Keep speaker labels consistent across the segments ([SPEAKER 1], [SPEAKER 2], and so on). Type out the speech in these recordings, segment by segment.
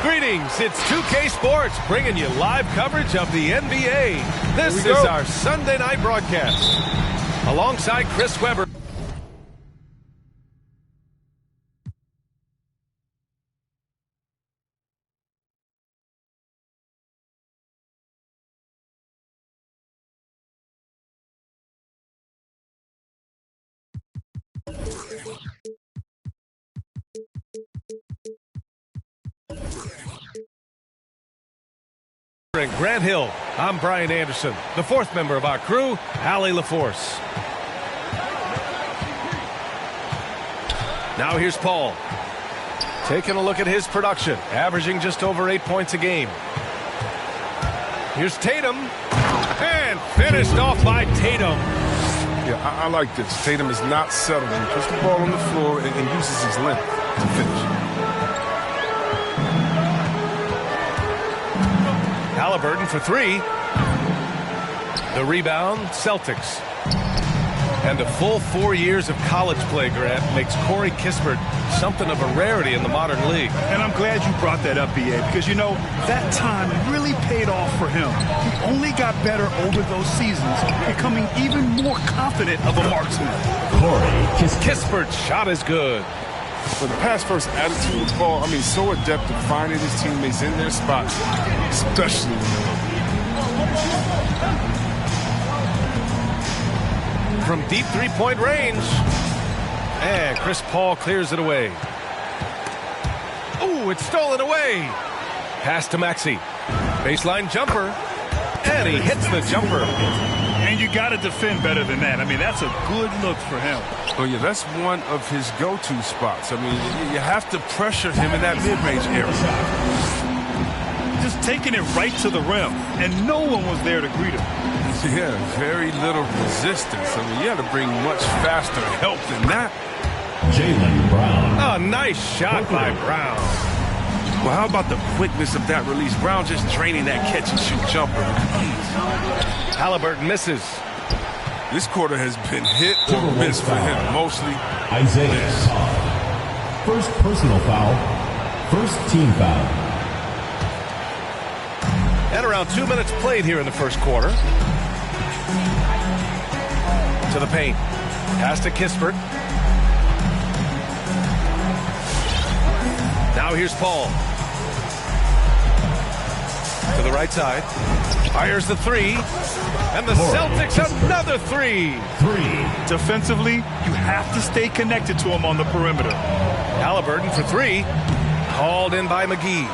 [SPEAKER 1] Greetings, it's 2K Sports bringing you live coverage of the NBA. This is our Sunday night broadcast. Alongside Chris Webber. In Grant Hill, I'm Brian Anderson. The fourth member of our crew, Allie LaForce. Now here's Paul. Taking a look at his production, averaging just over 8 points a game. Here's Tatum. And finished off by Tatum.
[SPEAKER 2] Yeah, I like this. Tatum is not settling. He puts the ball on the floor and uses his length to finish.
[SPEAKER 1] Halliburton for three. The rebound, Celtics. And a full 4 years of college play, Grant, makes Corey Kispert something of a rarity in the modern league.
[SPEAKER 3] And I'm glad you brought that up, B.A., because, you know, that time really paid off for him. He only got better over those seasons, becoming even more confident of a marksman.
[SPEAKER 1] Corey Kispert's shot is good.
[SPEAKER 2] For the pass first attitude with Paul, I mean, so adept at finding his teammates in their spots, especially when they're
[SPEAKER 1] from deep three-point range. And Chris Paul clears it away. Ooh, it's stolen away. Pass to Maxey. Baseline jumper. And he hits the jumper.
[SPEAKER 3] And you got to defend better than that. I mean, that's a good look for him.
[SPEAKER 2] Oh, yeah, that's one of his go-to spots. I mean, you have to pressure him in that mid-range area.
[SPEAKER 3] Just taking it right to the rim, and no one was there to greet him.
[SPEAKER 2] Yeah, very little resistance. I mean, you had to bring much faster help than that.
[SPEAKER 4] Jaylen Brown.
[SPEAKER 1] Oh, nice shot by Brown.
[SPEAKER 2] Well, how about the quickness of that release? Brown just draining that catch-and-shoot jumper with ease.
[SPEAKER 1] Halliburton misses.
[SPEAKER 2] This quarter has been hit or miss for him, mostly.
[SPEAKER 4] Isaiah Todd. First personal foul. First team foul.
[SPEAKER 1] And around 2 minutes played here in the first quarter. To the paint. Pass to Kispert. Now here's Paul. To the right side. Fires the three. And the Celtics another three.
[SPEAKER 3] Defensively, you have to stay connected to him on the perimeter.
[SPEAKER 1] Halliburton for three. Called in by McGee.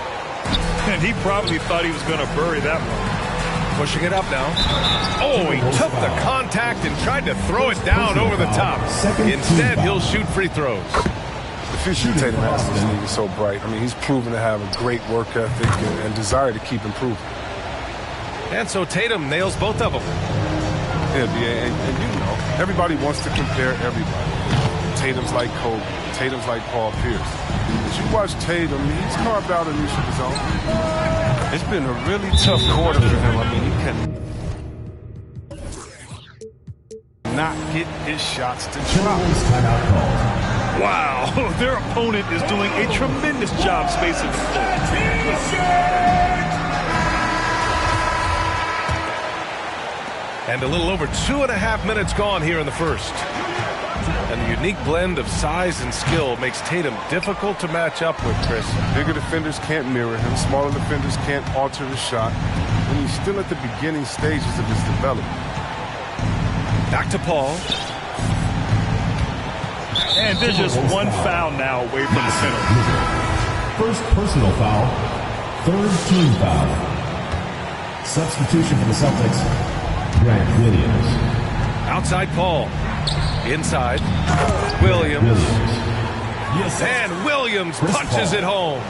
[SPEAKER 3] And he probably thought he was going to bury that one.
[SPEAKER 1] Pushing it up now. Oh, he took the contact and tried to throw it down over the top. Instead, he'll shoot free throws.
[SPEAKER 2] The future Tatum has in this league is so bright. I mean, he's proven to have a great work ethic and desire to keep improving.
[SPEAKER 1] And so Tatum nails both of them.
[SPEAKER 2] Yeah, and you know, everybody wants to compare everybody. Tatum's like Kobe. Tatum's like Paul Pierce. As you watch Tatum, he's carved out a niche of his own. It's been a really tough quarter for him. I mean, he cannot get his shots to drop.
[SPEAKER 3] Wow, their opponent is doing a tremendous job spacing the floor.
[SPEAKER 1] And a little over 2.5 minutes gone here in the first. And the unique blend of size and skill makes Tatum difficult to match up with, Chris.
[SPEAKER 2] Bigger defenders can't mirror him. Smaller defenders can't alter his shot. And he's still at the beginning stages of his development.
[SPEAKER 1] Back to Paul.
[SPEAKER 3] And there's just one foul now away from the penalty.
[SPEAKER 4] First personal foul. Third team foul. Substitution for the Celtics. Grant Williams.
[SPEAKER 1] Outside Paul. Inside. Williams.
[SPEAKER 4] Yes.
[SPEAKER 1] And Williams punches it home.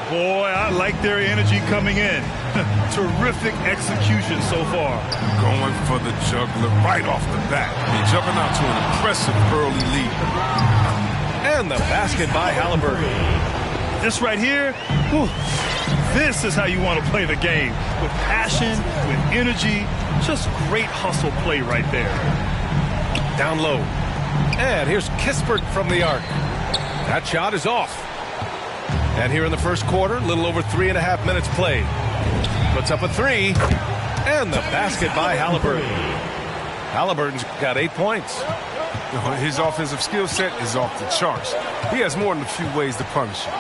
[SPEAKER 3] Boy, I like their energy coming in. Terrific execution so far.
[SPEAKER 2] Going for the juggler right off the bat. He's jumping out to an impressive early lead.
[SPEAKER 1] And the basket by Halliburton.
[SPEAKER 3] This right here, whew, this is how you want to play the game. With passion, with energy, just great hustle play right there.
[SPEAKER 1] Down low. And here's Kispert from the arc. That shot is off. And here in the first quarter, a little over 3.5 minutes played. Puts up a three, and the basket by Halliburton. Halliburton's got 8 points.
[SPEAKER 2] His offensive skill set is off the charts. He has more than a few ways to punish you.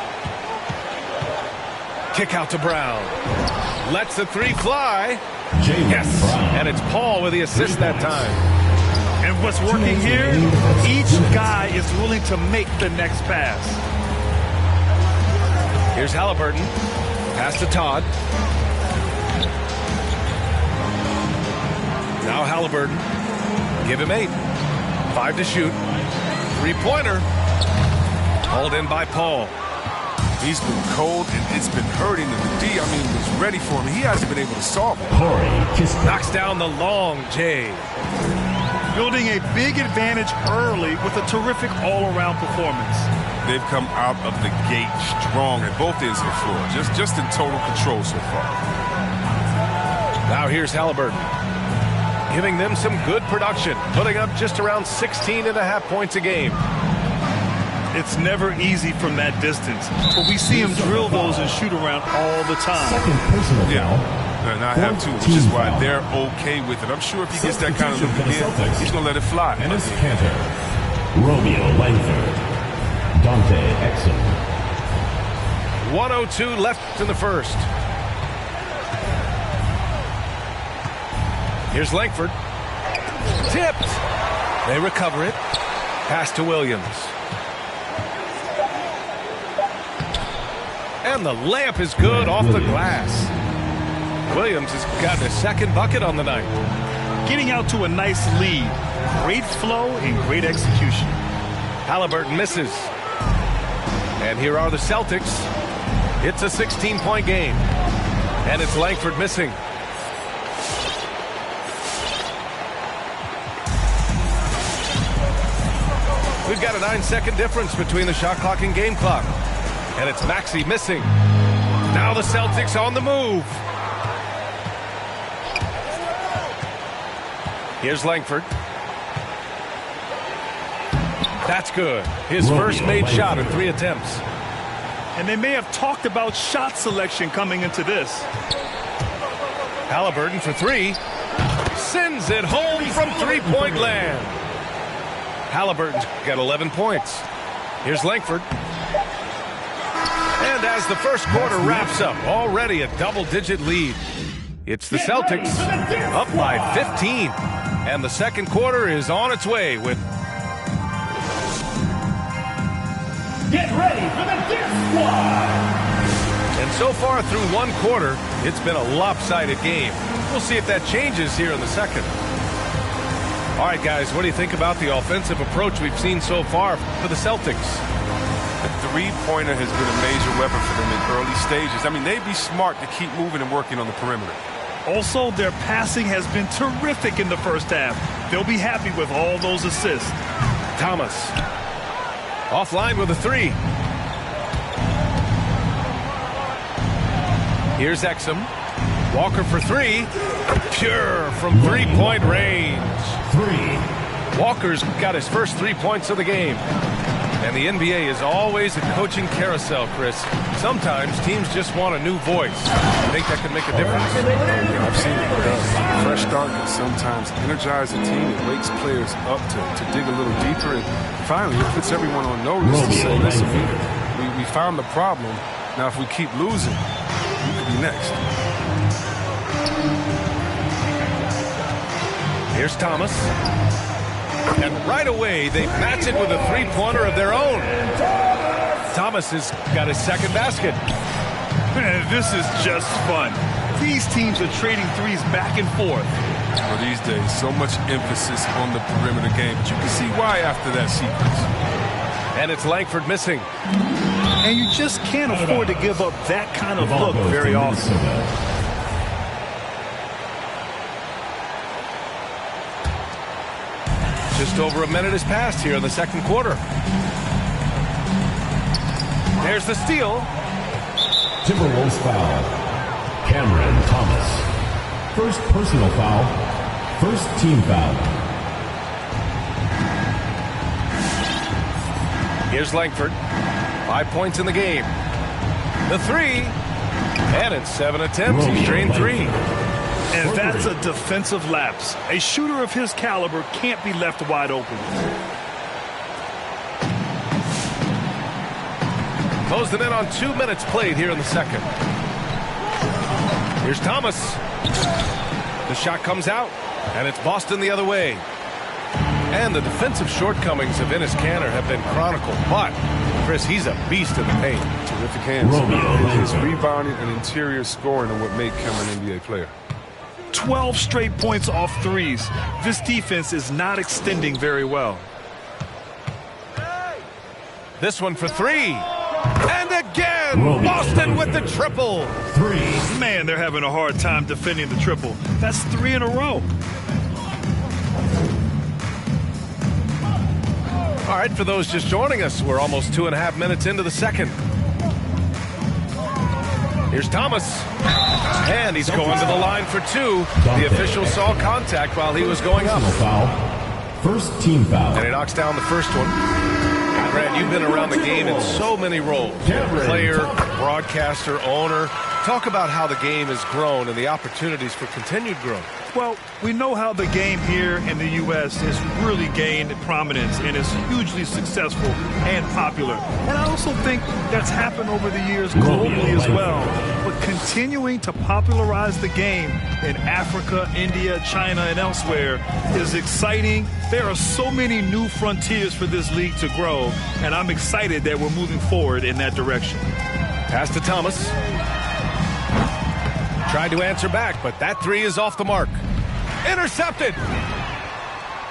[SPEAKER 1] Kick out to Brown. Lets the three fly.
[SPEAKER 4] Jaylen
[SPEAKER 1] Yes,
[SPEAKER 4] Brown.
[SPEAKER 1] and it's Paul with the assist that time.
[SPEAKER 3] And what's working here, each guy is willing to make the next pass.
[SPEAKER 1] Here's Halliburton. Pass to Todd. Now Halliburton. Give him 8. 5 to shoot. 3-pointer. Hauled in by Paul.
[SPEAKER 2] He's been cold, and it's been hurting him. The D, was ready for him. He hasn't been able to solve it.
[SPEAKER 4] Corey Kispert.
[SPEAKER 1] Knocks down the long J.
[SPEAKER 3] Building a big advantage early with a terrific all-around performance.
[SPEAKER 2] They've come out of the gate strong at both ends of the floor. Just in total control so far.
[SPEAKER 1] Now here's Halliburton. Giving them some good production. Putting up just around 16.5 points a game.
[SPEAKER 3] It's never easy from that distance, but we see him drill those and shoot around all the time.
[SPEAKER 4] Second personal foul.
[SPEAKER 2] Yeah, and I have too, which is why they're okay with it. I'm sure if he gets that kind of look again, he's going to let it fly.
[SPEAKER 4] Enes Kanter, Romeo Langford, Dante Exum.
[SPEAKER 1] 1:02 left in the first. Here's Langford. Tipped. They recover it. Pass to Williams. And the layup is good off the glass. Williams has gotten his second bucket on the night.
[SPEAKER 3] Getting out to a nice lead. Great flow and great execution.
[SPEAKER 1] Halliburton misses. And here are the Celtics. It's a 16-point game. And it's Langford missing. We've got a 9-second difference between the shot clock and game clock. And it's Maxey missing. Now the Celtics on the move. Here's Langford. That's good. His first made shot in 3 attempts.
[SPEAKER 3] And they may have talked about shot selection coming into this.
[SPEAKER 1] Halliburton for 3. Sends it home from 3-point land. Halliburton's got 11 points. Here's Langford. And as the first quarter wraps up, already a double-digit lead. It's the Celtics up by 15. And the second quarter is on its way with...
[SPEAKER 4] Get ready for the dip squad.
[SPEAKER 1] And so far through one quarter, it's been a lopsided game. We'll see if that changes here in the second. All right, guys, what do you think about the offensive approach we've seen so far for the Celtics?
[SPEAKER 2] The three-pointer has been a major weapon for them in early stages. They'd be smart to keep moving and working on the perimeter.
[SPEAKER 3] Also, their passing has been terrific in the first half. They'll be happy with all those assists.
[SPEAKER 1] Thomas. Offline with a 3. Here's Exum. Walker for 3. Pure from 3-point range.
[SPEAKER 4] 3.
[SPEAKER 1] Walker's got his first 3 points of the game. And the NBA is always a coaching carousel, Chris. Sometimes teams just want a new voice. I think that could make a difference.
[SPEAKER 2] I've seen it. It does. A fresh start can sometimes energize a team. It wakes players up to dig a little deeper. And finally, it puts everyone on notice to say, listen, we found the problem. Now, if we keep losing, we could be next.
[SPEAKER 1] Here's Thomas. And right away, they match it with a 3-pointer of their own. Thomas has got his second basket.
[SPEAKER 3] Man, this is just fun. These teams are trading threes back and forth.
[SPEAKER 2] Well, these days, so much emphasis on the perimeter game. But you can see why after that sequence.
[SPEAKER 1] And it's Langford missing.
[SPEAKER 3] And you just can't afford to give up that kind of look very often.
[SPEAKER 1] Just over a minute has passed here in the second quarter. There's the steal.
[SPEAKER 4] Timberwolves foul. Cameron Thomas. First personal foul. First team foul.
[SPEAKER 1] Here's Langford. 5 points in the game. The three. And in 7 attempts, he's drained 3.
[SPEAKER 3] And that's a defensive lapse. A shooter of his caliber can't be left wide open.
[SPEAKER 1] Closing in on 2 minutes played here in the second. Here's Thomas. The shot comes out, and it's Boston the other way. And the defensive shortcomings of Enes Kanter have been chronicled. But, Chris, he's a beast in the paint.
[SPEAKER 2] Terrific hands. His rebounding and interior scoring are what make him an NBA player.
[SPEAKER 3] 12 straight points off threes. This defense is not extending very well.
[SPEAKER 1] This one for 3. And again, Boston with the triple.
[SPEAKER 4] 3.
[SPEAKER 3] Man, they're having a hard time defending the triple. That's 3 in a row.
[SPEAKER 1] All right, for those just joining us, we're almost 2.5 minutes into the second. Here's Thomas. And he's going to the line for 2. The official saw contact while he was going up.
[SPEAKER 4] Foul. First team foul.
[SPEAKER 1] And he knocks down the first one. Brad, you've been around the game in so many roles. Player, broadcaster, owner. Talk about how the game has grown and the opportunities for continued growth.
[SPEAKER 3] Well, we know how the game here in the U.S. has really gained prominence and is hugely successful and popular. And I also think that's happened over the years globally as well. But continuing to popularize the game in Africa, India, China, and elsewhere is exciting. There are so many new frontiers for this league to grow, and I'm excited that we're moving forward in that direction.
[SPEAKER 1] Pass to Thomas. Tried to answer back, but that 3 is off the mark. Intercepted.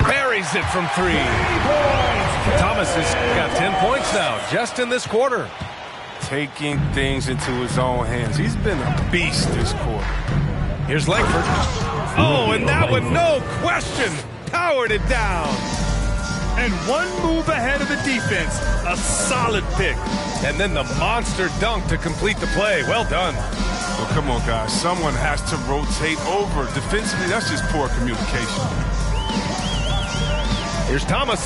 [SPEAKER 1] Buries it from 3. Thomas has got 10 points now, just in this quarter.
[SPEAKER 2] Taking things into his own hands. He's been a beast this quarter.
[SPEAKER 1] Here's Langford. Oh, and that one, no question, powered it down.
[SPEAKER 3] And one move ahead of the defense, a solid pick.
[SPEAKER 1] And then the monster dunk to complete the play. Well done.
[SPEAKER 2] Well, come on, guys. Someone has to rotate over. Defensively, that's just poor communication.
[SPEAKER 1] Here's Thomas.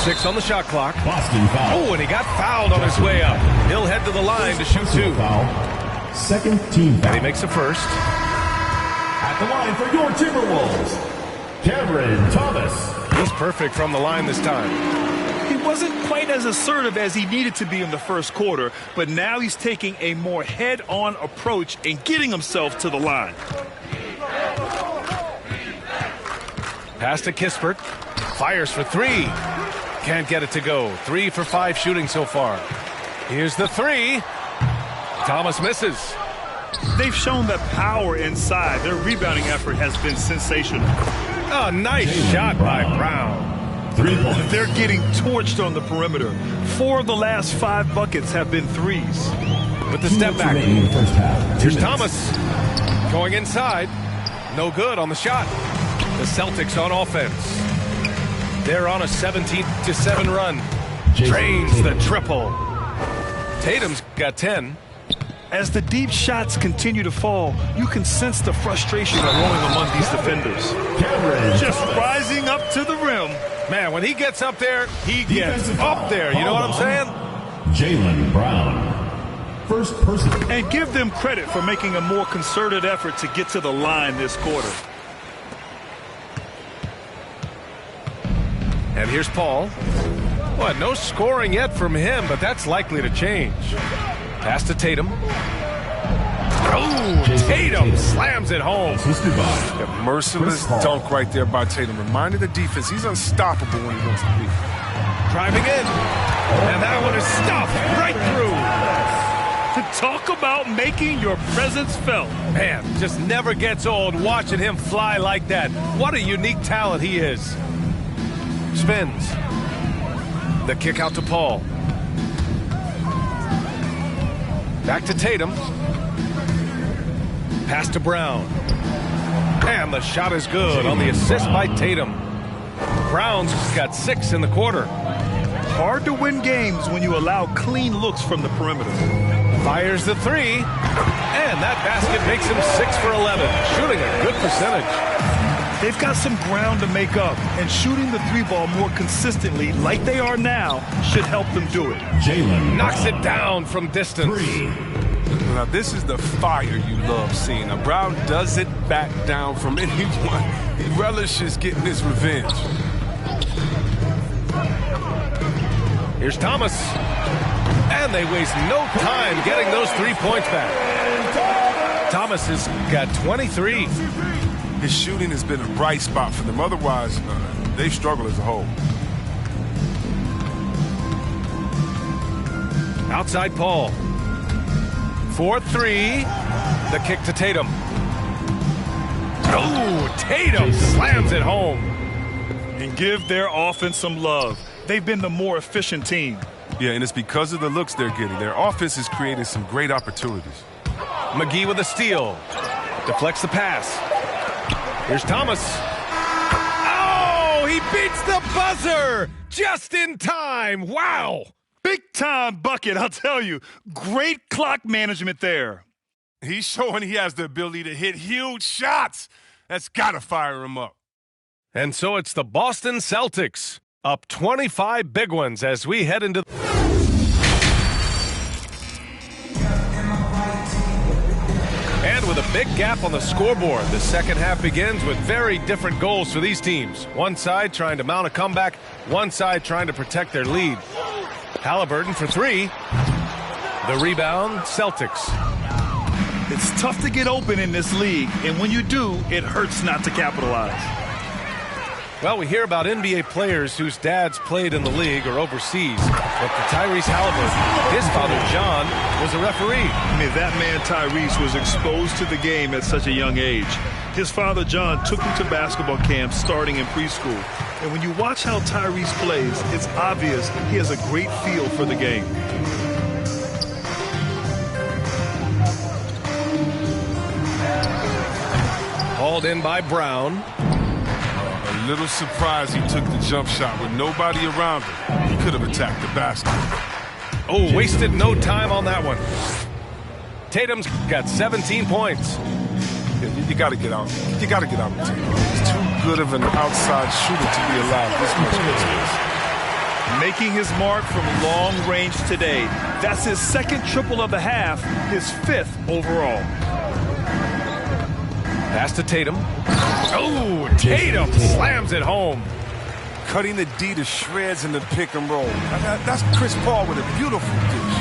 [SPEAKER 1] 6 on the shot clock.
[SPEAKER 4] Boston foul.
[SPEAKER 1] Oh, and he got fouled on his way up. He'll head to the line to shoot 2.
[SPEAKER 4] Foul. Second team foul.
[SPEAKER 1] And he makes a first.
[SPEAKER 4] At the line for your Timberwolves, Cameron Thomas.
[SPEAKER 1] He's perfect from the line this time.
[SPEAKER 3] He wasn't quite as assertive as he needed to be in the first quarter, but now he's taking a more head-on approach and getting himself to the line.
[SPEAKER 1] Pass to Kispert. Fires for 3. Can't get it to go. 3 for 5 shooting so far. Here's the 3. Thomas misses.
[SPEAKER 3] They've shown that power inside. Their rebounding effort has been sensational.
[SPEAKER 1] Oh, nice shot by Brown.
[SPEAKER 4] 3 points.
[SPEAKER 3] They're getting torched on the perimeter. 4 of the last 5 buckets have been threes.
[SPEAKER 1] With the step back.
[SPEAKER 4] In the first half.
[SPEAKER 1] Here's Thomas. Going inside. No good on the shot. The Celtics on offense. They're on a 17-7 run. Drains the triple. Tatum's got 10.
[SPEAKER 3] As the deep shots continue to fall, you can sense the frustration growing among these defenders. Just rising up to the rim.
[SPEAKER 1] Man, when he gets up there, he gets up there. You know what I'm saying?
[SPEAKER 4] Jaylen Brown. First person.
[SPEAKER 3] And give them credit for making a more concerted effort to get to the line this quarter.
[SPEAKER 1] And here's Paul. What, no scoring yet from him, but that's likely to change. Pass to Tatum. Oh, Tatum slams it home.
[SPEAKER 2] A merciless dunk right there by Tatum. Reminded the defense he's unstoppable when he wants to be.
[SPEAKER 1] Driving in. And that one is stuffed right through.
[SPEAKER 3] To talk about making your presence felt.
[SPEAKER 1] Man, just never gets old watching him fly like that. What a unique talent he is. Spins. The kick out to Paul. Back to Tatum. Pass to Brown. And the shot is good on the assist by Tatum. Brown's got 6 in the quarter.
[SPEAKER 3] Hard to win games when you allow clean looks from the perimeter.
[SPEAKER 1] Fires the 3. And that basket makes him 6 for 11. Shooting a good percentage.
[SPEAKER 3] They've got some ground to make up, and shooting the three ball more consistently, like they are now, should help them do it.
[SPEAKER 4] Jalen
[SPEAKER 1] Knocks it down from distance.
[SPEAKER 4] 3.
[SPEAKER 2] Now, this is the fire you love seeing. Now, Brown doesn't back down from anyone. He relishes getting his revenge.
[SPEAKER 1] Here's Thomas. And they waste no time getting those 3 points back. Thomas has got 23.
[SPEAKER 2] His shooting has been a bright spot for them. Otherwise, they've struggled as a whole.
[SPEAKER 1] Outside Paul. 4-3. The kick to Tatum. Oh, Tatum slams it home.
[SPEAKER 3] And give their offense some love. They've been the more efficient team.
[SPEAKER 2] Yeah, and it's because of the looks they're getting. Their offense is creating some great opportunities.
[SPEAKER 1] McGee with a steal. Deflects the pass. Here's Thomas. Oh, he beats the buzzer just in time. Wow.
[SPEAKER 3] Big time bucket, I'll tell you. Great clock management there.
[SPEAKER 2] He's showing he has the ability to hit huge shots. That's got to fire him up.
[SPEAKER 1] And so it's the Boston Celtics, up 25 big ones as we head into... And with a big gap on the scoreboard, the second half begins with very different goals for these teams. One side trying to mount a comeback, one side trying to protect their lead. Halliburton for 3. The rebound, Celtics.
[SPEAKER 3] It's tough to get open in this league, and when you do, it hurts not to capitalize.
[SPEAKER 1] Well, we hear about NBA players whose dads played in the league or overseas. But for Tyrese Halliburton, his father, John, was a referee.
[SPEAKER 3] I mean, that man, Tyrese, was exposed to the game at such a young age. His father, John, took him to basketball camps starting in preschool. And when you watch how Tyrese plays, it's obvious he has a great feel for the game.
[SPEAKER 1] Hauled in by Brown.
[SPEAKER 2] A little surprised he took the jump shot with nobody around him. He could have attacked the basket.
[SPEAKER 1] Oh, wasted no time on that one. Tatum's got 17 points.
[SPEAKER 2] You got to get out. You got to get out of Tatum. He's too good of an outside shooter to be allowed this much space.
[SPEAKER 3] Making his mark from long range today. That's his second triple of the half, his 5th overall.
[SPEAKER 1] Pass to Tatum. Oh, Tatum slams it home.
[SPEAKER 2] Cutting the D to shreds in the pick and roll. That's Chris Paul with a beautiful dish.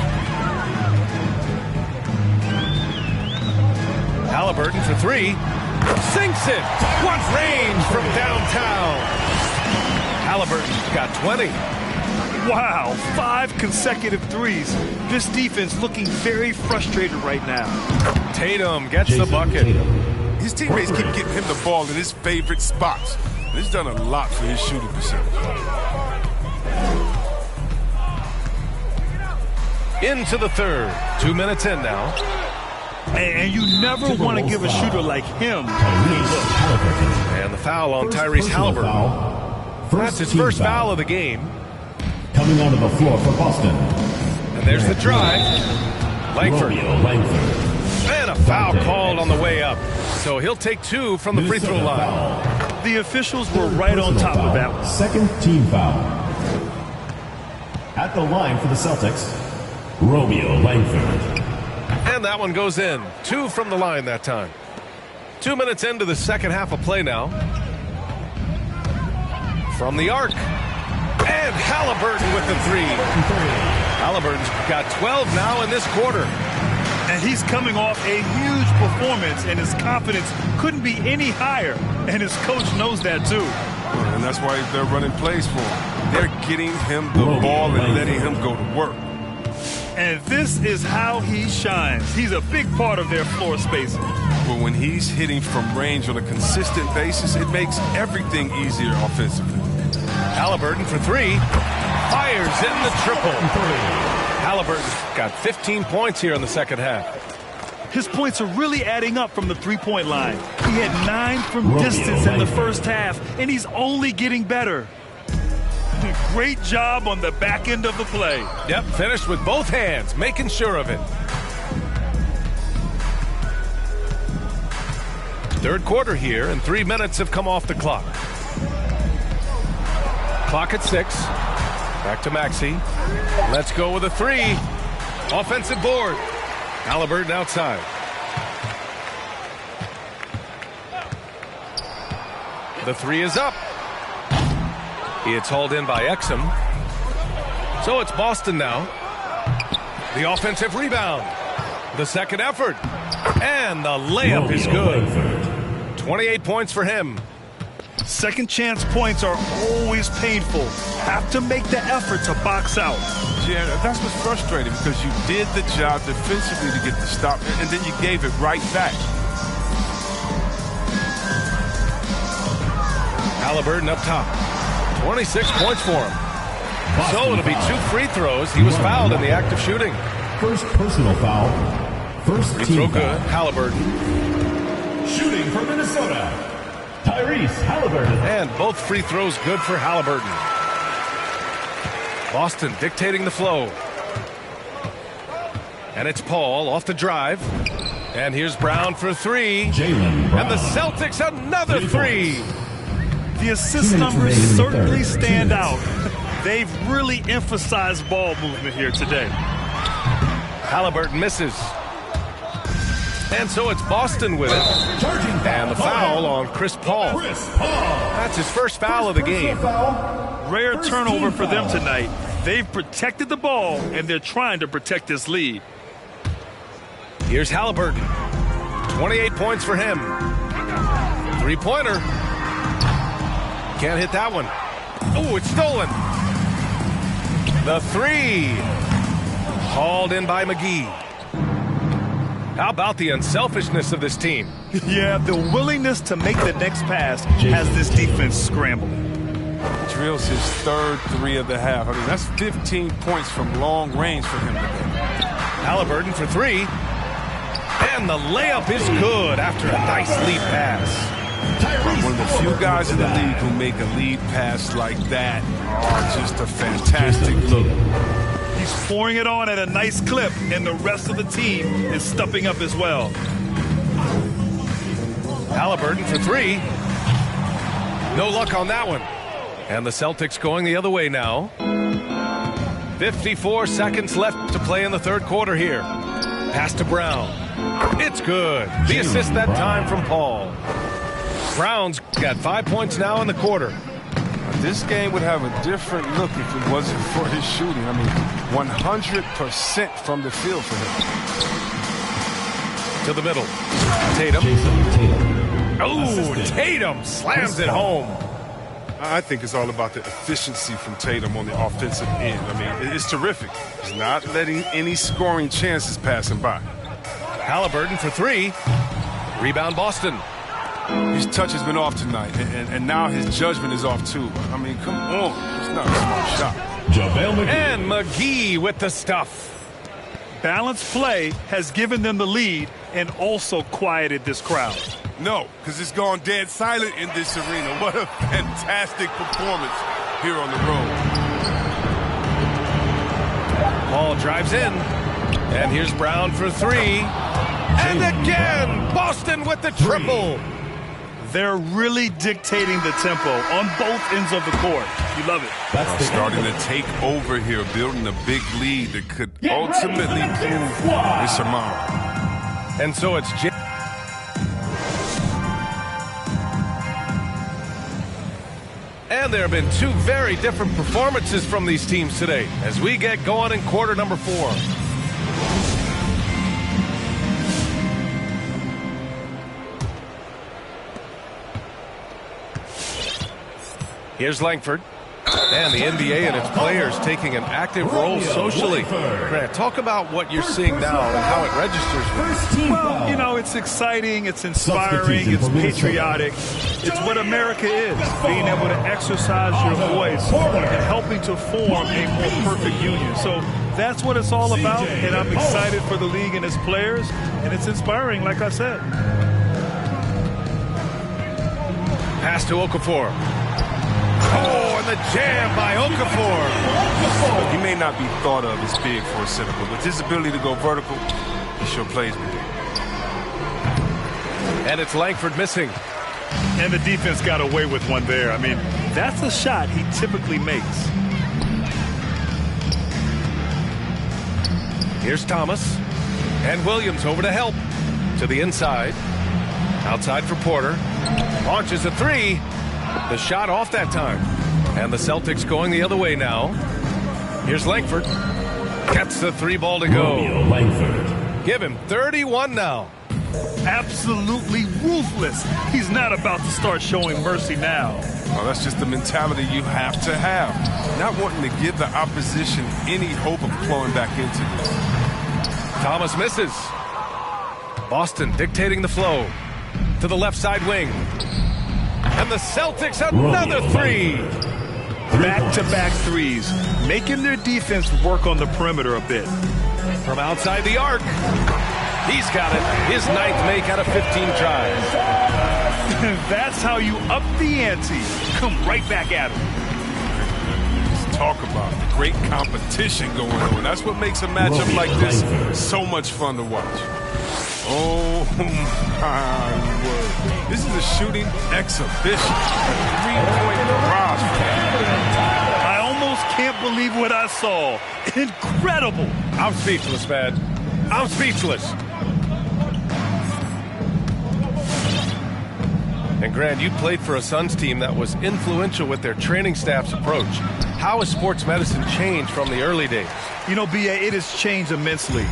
[SPEAKER 1] Halliburton for 3. Sinks it. What range from downtown. Halliburton's got 20.
[SPEAKER 3] Wow, 5 consecutive threes. This defense looking very frustrated right now.
[SPEAKER 1] Tatum gets the bucket.
[SPEAKER 2] His teammates keep getting him the ball in his favorite spots. He's done a lot for his shooting percentage.
[SPEAKER 1] Into the third. 2 minutes in now.
[SPEAKER 3] And you never want to give a shooter like him.
[SPEAKER 1] And the foul on Tyrese Halliburton. That's his first foul of the game.
[SPEAKER 4] Coming onto the floor for Boston.
[SPEAKER 1] And there's the drive. Langford. And a foul called on the way up. So he'll take 2 from the free throw line.
[SPEAKER 3] The officials were right on top of that one.
[SPEAKER 4] Second team foul. At the line for the Celtics, Romeo Langford.
[SPEAKER 1] And that one goes in. 2 from the line that time. 2 minutes into the second half of play now. From the arc. And Halliburton with the 3. Halliburton's got 12 now in this quarter.
[SPEAKER 3] And he's coming off a huge performance, and his confidence couldn't be any higher. And his coach knows that, too.
[SPEAKER 2] And that's why they're running plays for him. They're getting him the ball and letting him go to work.
[SPEAKER 3] And this is how he shines. He's a big part of their floor spacing.
[SPEAKER 2] But when he's hitting from range on a consistent basis, it makes everything easier offensively.
[SPEAKER 1] Halliburton for 3. Fires in the triple. Halliburton's got 15 points here in the second half.
[SPEAKER 3] His points are really adding up from the three-point line. He had 9 from distance in the first half, and he's only getting better. Great job on the back end of the play.
[SPEAKER 1] Yep, finished with both hands, making sure of it. Third quarter here, and 3 minutes have come off the clock. Clock at 6. Back to Maxey. Let's go with a 3. Offensive board. Halliburton outside. The 3 is up. It's hauled in by Exum. So it's Boston now. The offensive rebound. The second effort. And the layup is good. 28 points for him.
[SPEAKER 3] Second chance points are always painful. Have to make the effort to box out.
[SPEAKER 2] Yeah, that's what's frustrating because you did the job defensively to get the stop, and then you gave it right back.
[SPEAKER 1] Halliburton up top. 26 points for him. So it'll be 2 free throws. He was fouled in the act of shooting.
[SPEAKER 4] First personal foul. First
[SPEAKER 1] Free
[SPEAKER 4] team
[SPEAKER 1] throw
[SPEAKER 4] foul.
[SPEAKER 1] good. Halliburton.
[SPEAKER 4] Shooting for Minnesota, Tyrese Halliburton.
[SPEAKER 1] And both free throws good for Halliburton. Boston dictating the flow. And it's Paul off the drive. And here's Brown for 3.
[SPEAKER 4] Jaylen Brown.
[SPEAKER 1] And the Celtics another 3.
[SPEAKER 3] The assist
[SPEAKER 4] 2 minutes
[SPEAKER 3] numbers
[SPEAKER 4] remaining in the
[SPEAKER 3] certainly
[SPEAKER 4] third. 2
[SPEAKER 3] stand
[SPEAKER 4] minutes.
[SPEAKER 3] out. They've really emphasized ball movement here today.
[SPEAKER 1] Halliburton misses. And so it's Boston with it.
[SPEAKER 4] Charging
[SPEAKER 1] And the foul on Chris Paul.
[SPEAKER 4] Chris Paul.
[SPEAKER 1] That's his first foul of the game.
[SPEAKER 3] Rare
[SPEAKER 4] First
[SPEAKER 3] turnover
[SPEAKER 4] team
[SPEAKER 3] for them
[SPEAKER 4] foul.
[SPEAKER 3] tonight. They've protected the ball, and they're trying to protect this lead.
[SPEAKER 1] Here's Halliburton. 28 points for him. Three-pointer. Can't hit that one. Oh, it's stolen. The 3. Hauled in by McGee. How about the unselfishness of this team?
[SPEAKER 3] Yeah, the willingness to make the next pass has this defense scrambling.
[SPEAKER 2] Drills his third 3 of the half. I mean, that's 15 points from long range for him today.
[SPEAKER 1] Halliburton for 3. And the layup is good after a nice lead pass.
[SPEAKER 2] One of the few guys in the league who make a lead pass like that are just a fantastic look.
[SPEAKER 3] He's pouring it on at a nice clip, and the rest of the team is stepping up as well.
[SPEAKER 1] Halliburton for 3. No luck on that one. And the Celtics going the other way now. 54 seconds left to play in the third quarter here. Pass to Brown. It's good. The assist that time from Paul. Brown's got 5 points now in the quarter.
[SPEAKER 2] This game would have a different look if it wasn't for his shooting. I mean, 100% from the field for him.
[SPEAKER 1] To the middle. Tatum.
[SPEAKER 4] Jason Tatum.
[SPEAKER 1] Oh, Tatum slams it home.
[SPEAKER 2] I think it's all about the efficiency from Tatum on the offensive end. I mean, it's terrific. He's not letting any scoring chances pass him by.
[SPEAKER 1] Halliburton for 3. Rebound Boston.
[SPEAKER 2] His touch has been off tonight, and now his judgment is off too. I mean, come on. It's not a smart shot.
[SPEAKER 4] JaVale McGee.
[SPEAKER 1] And McGee with the stuff.
[SPEAKER 3] Balanced play has given them the lead and also quieted this crowd.
[SPEAKER 2] No, because it's gone dead silent in this arena. What a fantastic performance here on the road.
[SPEAKER 1] Paul drives in. And here's Brown for 3. And again, Boston with the triple.
[SPEAKER 3] They're really dictating the tempo on both ends of the court. You love it.
[SPEAKER 4] That's the
[SPEAKER 2] Starting to take over here, building a big lead that could ultimately prove insurmountable.
[SPEAKER 1] And so it's And there have been 2 very different performances from these teams today as we get going in quarter number 4. Here's Langford. And the NBA and its players taking an active role socially. Grant, talk about what you're seeing now and how it registers with you.
[SPEAKER 4] First team
[SPEAKER 3] Well,
[SPEAKER 4] foul.
[SPEAKER 3] you know, it's exciting, it's inspiring, it's patriotic. It's what America is, being able to exercise your voice and helping to form a more perfect union. So that's what it's all about, and I'm excited for the league and its players, and it's inspiring, like I said.
[SPEAKER 1] Pass to Okafor. Oh, and the jam by Okafor.
[SPEAKER 2] He may not be thought of as big for a center, but with his ability to go vertical, he sure plays with it.
[SPEAKER 1] And it's Langford missing.
[SPEAKER 3] And the defense got away with one there. I mean, that's a shot he typically makes.
[SPEAKER 1] Here's Thomas. And Williams over to help. To the inside. Outside for Porter. Launches a three. The shot off that time. And the Celtics going the other way now. Here's Langford. Gets the three ball to go.
[SPEAKER 4] Langford.
[SPEAKER 1] Give him 31 now.
[SPEAKER 3] Absolutely ruthless. He's not about to start showing mercy now.
[SPEAKER 2] Well, that's just the mentality you have to have. Not wanting to give the opposition any hope of clawing back into this.
[SPEAKER 1] Thomas misses. Boston dictating the flow. To the left side wing. And the Celtics another three.
[SPEAKER 3] Back-to-back threes, making their defense work on the perimeter a bit.
[SPEAKER 1] From outside the arc. He's got it. His ninth make out of 15 tries.
[SPEAKER 3] That's how you up the ante. Come right back at him.
[SPEAKER 2] Let's talk about the great competition going on. That's what makes a matchup like this so much fun to watch. Oh, my word. This is a shooting exhibition. A three-point barrage.
[SPEAKER 3] I almost can't believe what I saw. Incredible.
[SPEAKER 1] I'm speechless, man. I'm speechless. And Grant, you played for a Suns team that was influential with their training staff's approach. How has sports medicine changed from the early days?
[SPEAKER 3] You know, B.A., it has changed immensely.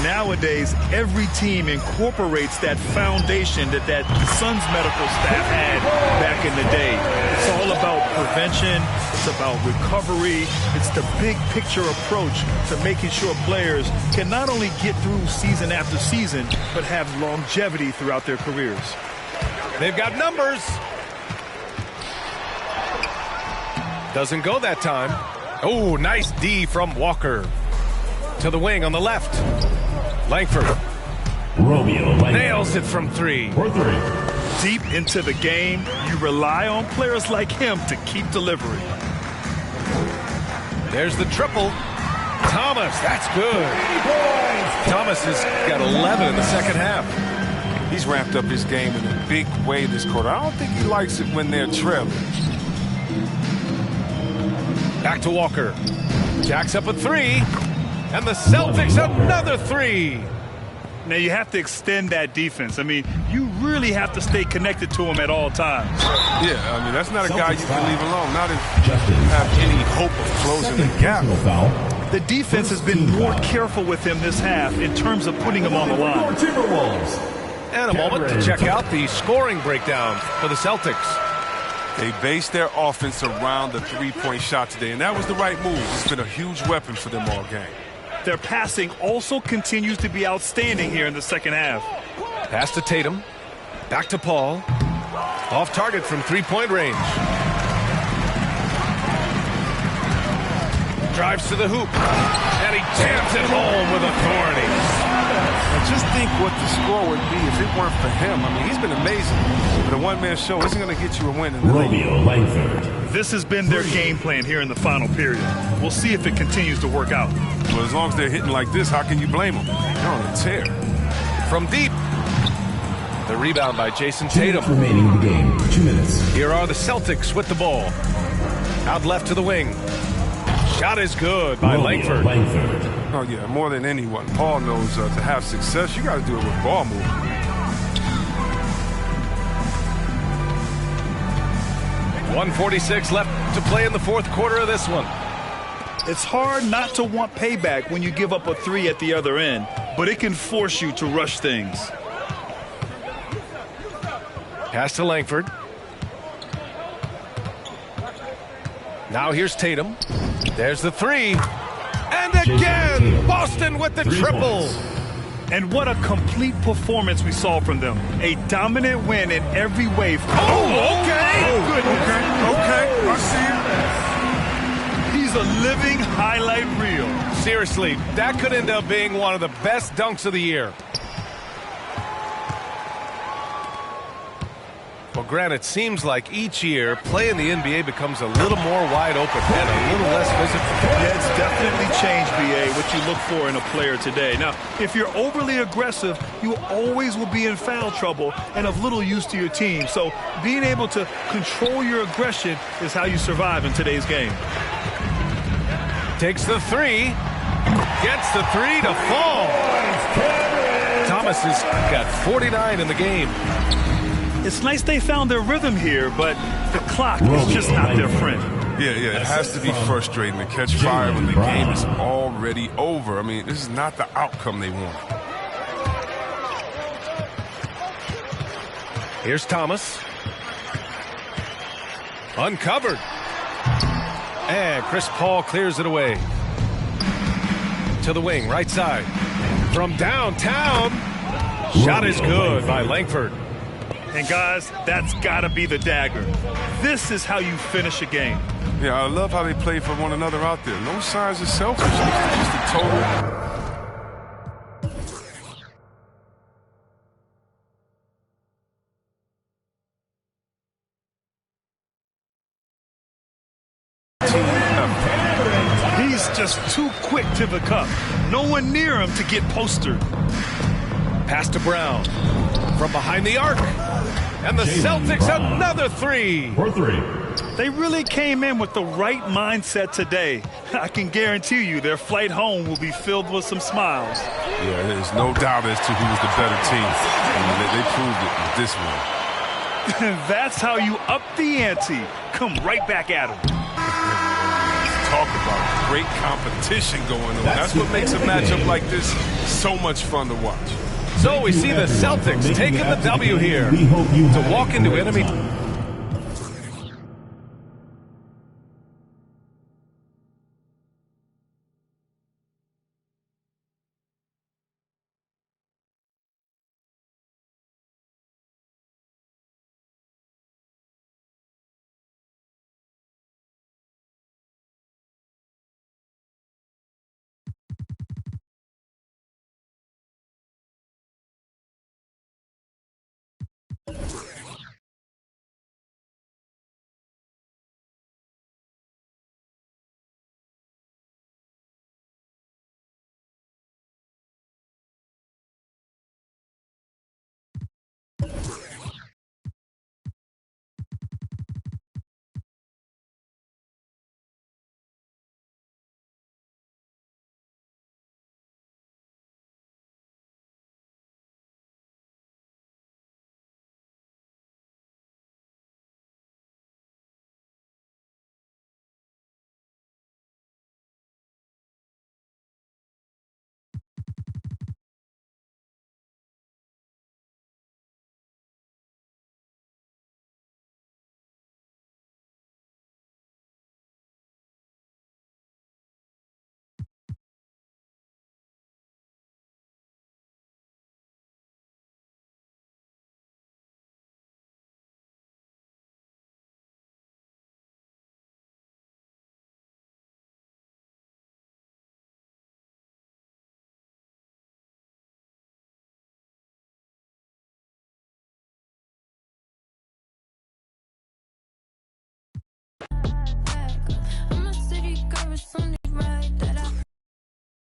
[SPEAKER 3] Nowadays, every team incorporates that foundation that Suns medical staff had back in the day. It's all about prevention. It's about recovery. It's the big picture approach to making sure players can not only get through season after season, but have longevity throughout their careers.
[SPEAKER 1] They've got numbers. Doesn't go that time. Oh, nice D from Walker. To the wing on the left. Langford.
[SPEAKER 4] Romeo Langford.
[SPEAKER 1] Nails it from three.
[SPEAKER 4] For three.
[SPEAKER 3] Deep into the game, you rely on players like him to keep delivering.
[SPEAKER 1] There's the triple. Thomas, that's good. Thomas has got 11 in the second half.
[SPEAKER 2] He's ramped up his game in a big way this quarter. I don't think he likes it when they're trailing.
[SPEAKER 1] Back to Walker. Jacks up a three. And the Celtics another three.
[SPEAKER 3] Now you have to extend that defense. I mean, you really have to stay connected to him at all times.
[SPEAKER 2] Yeah, I mean, that's not a guy you can leave alone. Not if you have any hope of closing the gap.
[SPEAKER 3] The defense has been more careful with him this half in terms of putting him on the line.
[SPEAKER 1] And a moment to check out the scoring breakdown for the Celtics.
[SPEAKER 2] They based their offense around the three-point shot today, and that was the right move. It's been a huge weapon for them all game.
[SPEAKER 3] Their passing also continues to be outstanding here in the second half.
[SPEAKER 1] Pass to Tatum. Back to Paul. Off target from three-point range. Drives to the hoop. And he jams it home with authority.
[SPEAKER 2] And just think what the score would be if it weren't for him. I mean, he's been amazing. But a one-man show isn't going to get you a win in the league.
[SPEAKER 4] Romeo Langford.
[SPEAKER 3] This has been their game plan here in the final period. We'll see if it continues to work out.
[SPEAKER 2] Well, as long as they're hitting like this, how can you blame them? They're on a tear.
[SPEAKER 1] From deep. The rebound by Jason
[SPEAKER 4] 2
[SPEAKER 1] Tatum.
[SPEAKER 4] minutes remaining in the game. 2 minutes.
[SPEAKER 1] Here are the Celtics with the ball. Out left to the wing. Shot is good by
[SPEAKER 4] Romeo
[SPEAKER 1] Langford.
[SPEAKER 2] Oh, yeah, more than anyone. Paul knows to have success, you got to do it with ball movement.
[SPEAKER 1] .146 left to play in the fourth quarter of this one.
[SPEAKER 3] It's hard not to want payback when you give up a three at the other end, but it can force you to rush things.
[SPEAKER 1] Pass to Langford. Now here's Tatum. There's the three. And again, Boston with the triple.
[SPEAKER 3] And what a complete performance we saw from them. A dominant win in every way.
[SPEAKER 1] Oh, okay.
[SPEAKER 3] Oh, goodness.
[SPEAKER 2] Okay, I see
[SPEAKER 3] He's a living highlight reel.
[SPEAKER 1] Seriously, that could end up being one of the best dunks of the year. Well, Grant, it seems like each year, play in the NBA becomes a little more wide open and a little less physical.
[SPEAKER 3] Yeah, it's definitely changed, BA, what you look for in a player today. Now, if you're overly aggressive, you always will be in foul trouble and of little use to your team. So being able to control your aggression is how you survive in today's game.
[SPEAKER 1] Takes the three. Gets the three to fall. Thomas has got 49 in the game.
[SPEAKER 3] It's nice they found their rhythm here, but the clock is just not their friend.
[SPEAKER 2] Yeah, it has to be frustrating to catch fire when the game is already over. I mean, this is not the outcome they want.
[SPEAKER 1] Here's Thomas. Uncovered. And Chris Paul clears it away. To the wing, right side. From downtown. Shot is good by Langford.
[SPEAKER 3] And guys, that's got to be the dagger. This is how you finish a game.
[SPEAKER 2] Yeah, I love how they play for one another out there. No signs of selfishness, just a total...
[SPEAKER 3] He's just too quick to the cup. No one near him to get postered.
[SPEAKER 1] Pass to Brown. From behind the arc. And the Celtics another three.
[SPEAKER 4] For three.
[SPEAKER 3] They really came in with the right mindset today. I can guarantee you their flight home will be filled with some smiles.
[SPEAKER 2] Yeah, there's no doubt as to who was the better team. I mean, they proved it with this one.
[SPEAKER 3] That's how you up the ante. Come right back at them.
[SPEAKER 2] Talk about great competition going on. That's what makes a matchup like this so much fun to watch.
[SPEAKER 1] So we see the Celtics taking the W here to walk into enemy